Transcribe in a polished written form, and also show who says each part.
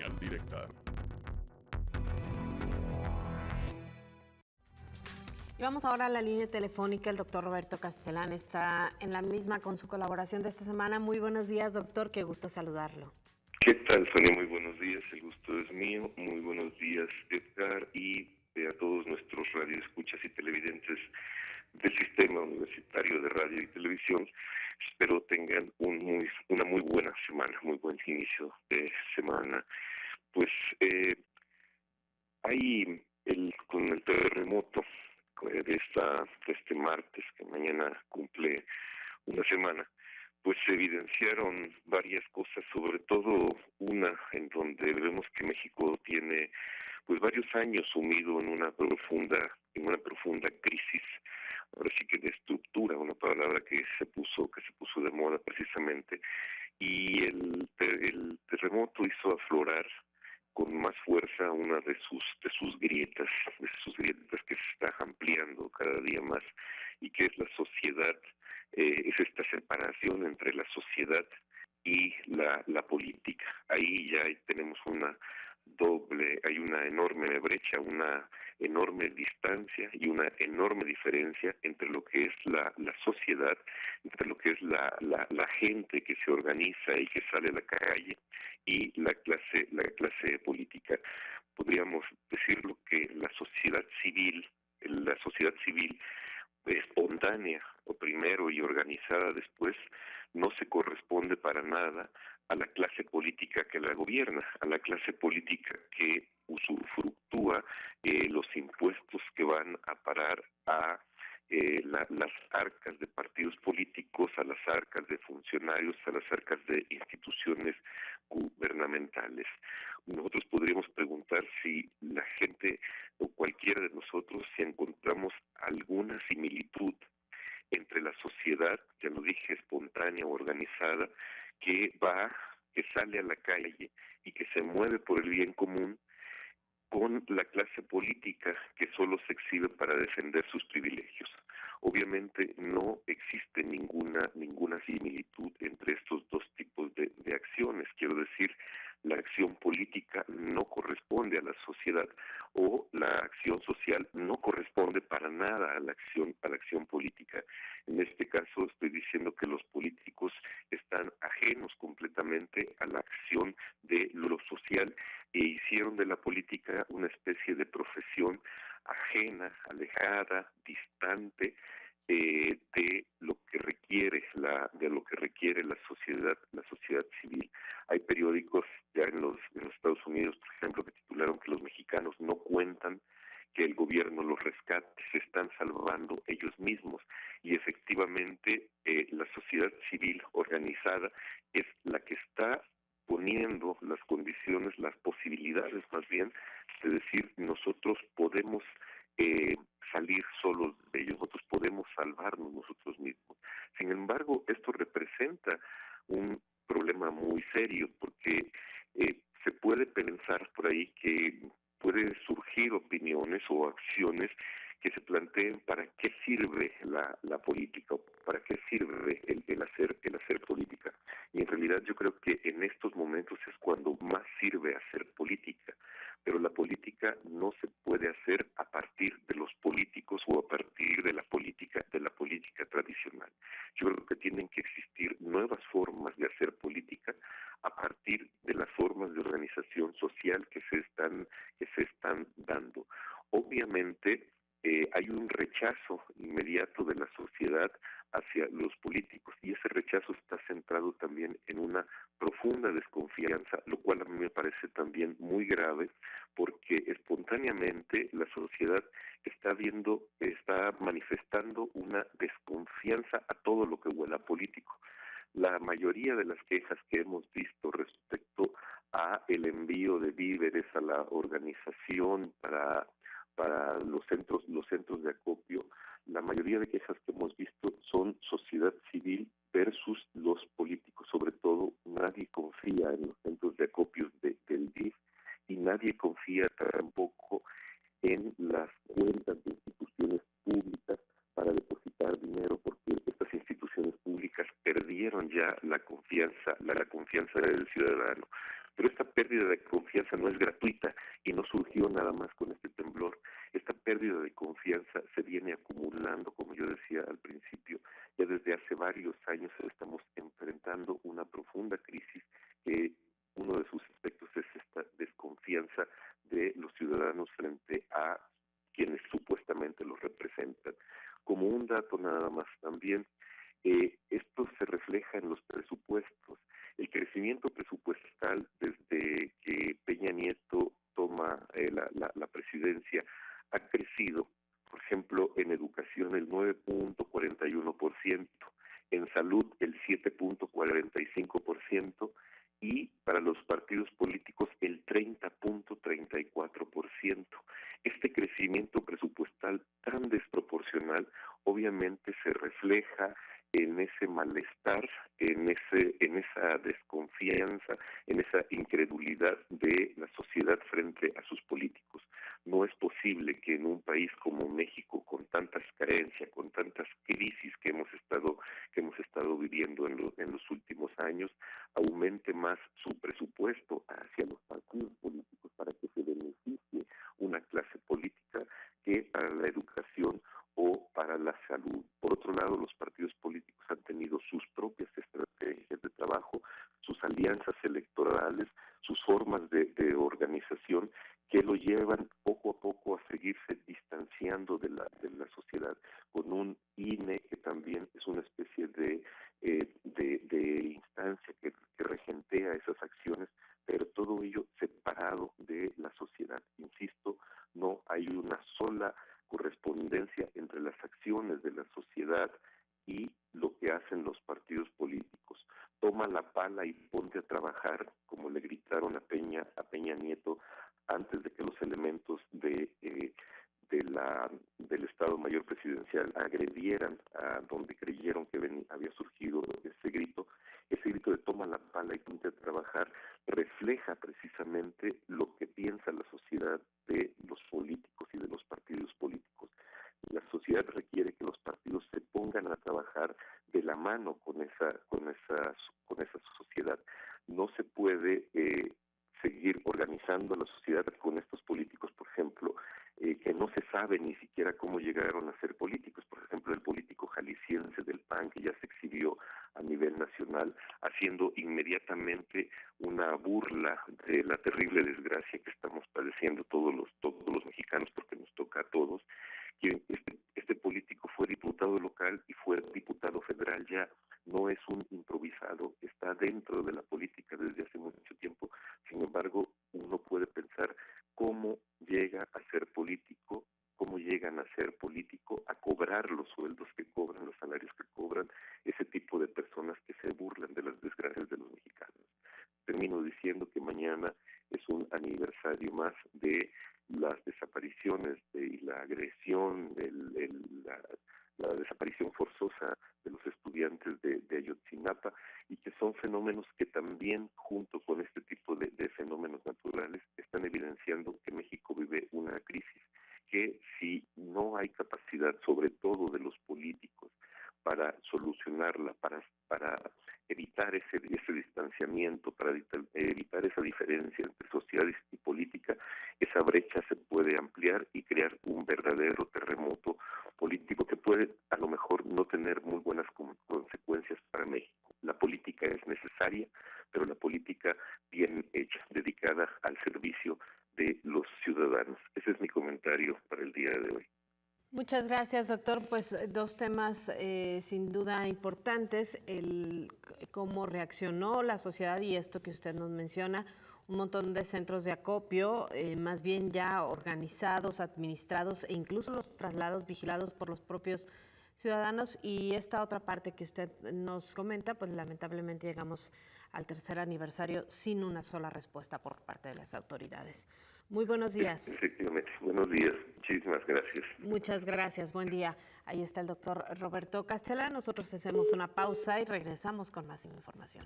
Speaker 1: Señal directa.
Speaker 2: Y vamos ahora a la línea telefónica. El doctor Roberto Castellán está en la misma con su colaboración de esta semana. Muy buenos días, doctor. Qué gusto saludarlo.
Speaker 3: ¿Qué tal, Sonia? Muy buenos días. El gusto es mío. Muy buenos días, Edgar, y a todos nuestros radioescuchas y televidentes del Sistema Universitario de Radio y Televisión. Espero tengan una muy buena semana, muy buen inicio de semana. Pues con el terremoto de este martes, que mañana cumple una semana, pues se evidenciaron varias cosas, sobre todo una en donde vemos que México tiene pues varios años sumido en una profunda crisis, ahora sí que de estructura, una palabra que se puso de moda precisamente, y el terremoto hizo aflorar con más fuerza una de sus grietas que se está ampliando cada día más, y que es la sociedad, es esta separación entre la sociedad y la política. Ahí ya tenemos hay una enorme brecha, una enorme distancia y una enorme diferencia entre lo que es la sociedad, entre lo que es la gente que se organiza y que sale a la calle, y la clase política. Podríamos decirlo que la sociedad civil espontánea o primero y organizada después, no se corresponde para nada a la clase política que la gobierna, a la clase política que usufructúa los impuestos que van a parar a las arcas de partidos políticos, a las arcas de funcionarios, a las arcas de instituciones gubernamentales. Nosotros podríamos preguntar si la gente o cualquiera de nosotros, si encontramos alguna similitud entre la sociedad, ya lo dije, espontánea o organizada, que sale a la calle y que se mueve por el bien común, con la clase política que solo se exhibe para defender sus privilegios. Obviamente no existe ninguna similitud entre estos dos tipos de acciones. Quiero decir, la acción política no corresponde a la sociedad, o la acción social no corresponde para nada a la acción política. En este caso estoy diciendo que los políticos están ajenos completamente a la acción de lo social, e hicieron de la política una especie de profesión ajena, alejada, distante de lo que requiere la sociedad civil. Hay periódicos ya en los Estados Unidos, por ejemplo, que titularon que los mexicanos no cuentan, que el gobierno los rescate, se están salvando ellos mismos, y efectivamente la sociedad civil organizada es la que está poniendo las condiciones, las posibilidades más bien, de decir, nosotros podemos salir solos de ellos, nosotros podemos salvarnos nosotros mismos. Sin embargo, esto representa un problema muy serio, porque se puede pensar por ahí que pueden surgir opiniones o acciones que se planteen para qué sirve la política, o para qué sirve el hacer política. Y en realidad yo creo que en estos momentos es cuando más sirve hacer política, pero la política no se puede hacer a partir de los políticos o a partir de la política tradicional. Yo creo que tienen que existir nuevas formas de hacer política a partir de las formas de organización social que se están dando. Obviamente hay un rechazo inmediato de la sociedad hacia los políticos, y ese rechazo está centrado también en una profunda desconfianza, lo cual a mí me parece también muy grave, porque espontáneamente la sociedad está manifestando una desconfianza a todo lo que huela político. La mayoría de las quejas que hemos visto respecto a el envío de víveres a la organización para los centros de acopio, la mayoría de quejas que hemos visto son sociedad civil versus los políticos. Sobre todo, nadie confía en los centros de acopios del DIF, y nadie confía tampoco en las cuentas de instituciones públicas para depositar dinero, porque estas instituciones públicas perdieron ya la confianza del ciudadano. Pero esta pérdida de confianza no es gratuita y no surgió nada más con este temblor. Esta pérdida de confianza se viene acumulando, como yo decía al principio, ya desde hace varios años estamos enfrentando una profunda crisis que uno de sus aspectos es esta desconfianza de los ciudadanos frente a quienes supuestamente los representan. Como un dato nada más también, esto se refleja en los presupuestos. El crecimiento presupuestal desde que Peña Nieto toma la presidencia ha crecido, por ejemplo, en educación el 9.41%, en salud el 7.45% y para los partidos políticos el 30.34%. Este crecimiento presupuestal tan desproporcional obviamente se refleja en ese malestar, en esa desconfianza, en esa incredulidad de la sociedad frente a sus políticos. No es posible que en un país como México, con tantas carencias, con tantas crisis que hemos estado viviendo en los últimos años, aumente más su presupuesto hacia los partidos políticos para que se beneficie una clase política que para la educación o para la salud. Por otro lado, los partidos políticos han tenido sus propias estrategias de trabajo, sus alianzas electorales, sus formas de organización que lo llevan poco a poco a seguirse distanciando de la sociedad, con un INE que también es una especie de instancia que regentea esas acciones, pero todo ello separado de la sociedad. Insisto, no hay una sola correspondencia entre las acciones de la sociedad y lo que hacen los partidos políticos. Toma la pala y ponte a trabajar, como le gritaron a Peña Nieto antes de que los elementos del Estado Mayor Presidencial agredieran a donde creyeron que había surgido ese grito. Ese grito de toma la pala y ponte a trabajar refleja precisamente lo que piensa la sociedad de los políticos y de los partidos políticos. La sociedad requiere que los partidos se pongan a trabajar de la mano con esa sociedad. No se puede seguir organizando la sociedad con estos políticos, por ejemplo, que no se sabe ni siquiera cómo llegaron a ser políticos. Por ejemplo, el político jalisciense del PAN, que ya se exhibió a nivel nacional, haciendo inmediatamente una burla de la terrible desgracia que estamos padeciendo todos los mexicanos, porque nos toca a todos. Este político fue diputado local y fue diputado federal ya, no es un improvisado, está dentro de la política desde hace mucho tiempo. Sin embargo, uno puede pensar cómo llega a ser político, cómo llegan a ser político, a cobrar los sueldos que cobran, los salarios que cobran, ese tipo de personas que se burlan de las desgracias de los mexicanos. Termino diciendo que mañana es un aniversario más de las desapariciones y la agresión, la desaparición forzosa de los estudiantes de Ayotzinapa, y que son fenómenos que también, junto con este tipo de fenómenos naturales, están evidenciando que México vive una crisis que, si no hay capacidad, sobre todo de los políticos, para solucionarla, para evitar ese distanciamiento, para evitar esa diferencia entre sociedad y política, esa brecha se puede ampliar y crear un verdadero terremoto político que puede a lo mejor no tener muy buenas consecuencias para México. La política es necesaria, pero la política bien hecha, dedicada al servicio de los ciudadanos. Ese es mi comentario para el día de hoy.
Speaker 2: Muchas gracias, doctor. Pues dos temas sin duda importantes, el cómo reaccionó la sociedad y esto que usted nos menciona, un montón de centros de acopio, más bien ya organizados, administrados e incluso los traslados vigilados por los propios ciudadanos, y esta otra parte que usted nos comenta, pues lamentablemente llegamos al tercer aniversario sin una sola respuesta por parte de las autoridades. Muy buenos días.
Speaker 3: Efectivamente, buenos días. Muchísimas gracias.
Speaker 2: Muchas gracias, buen día. Ahí está el doctor Roberto Castellán. Nosotros hacemos una pausa y regresamos con más información.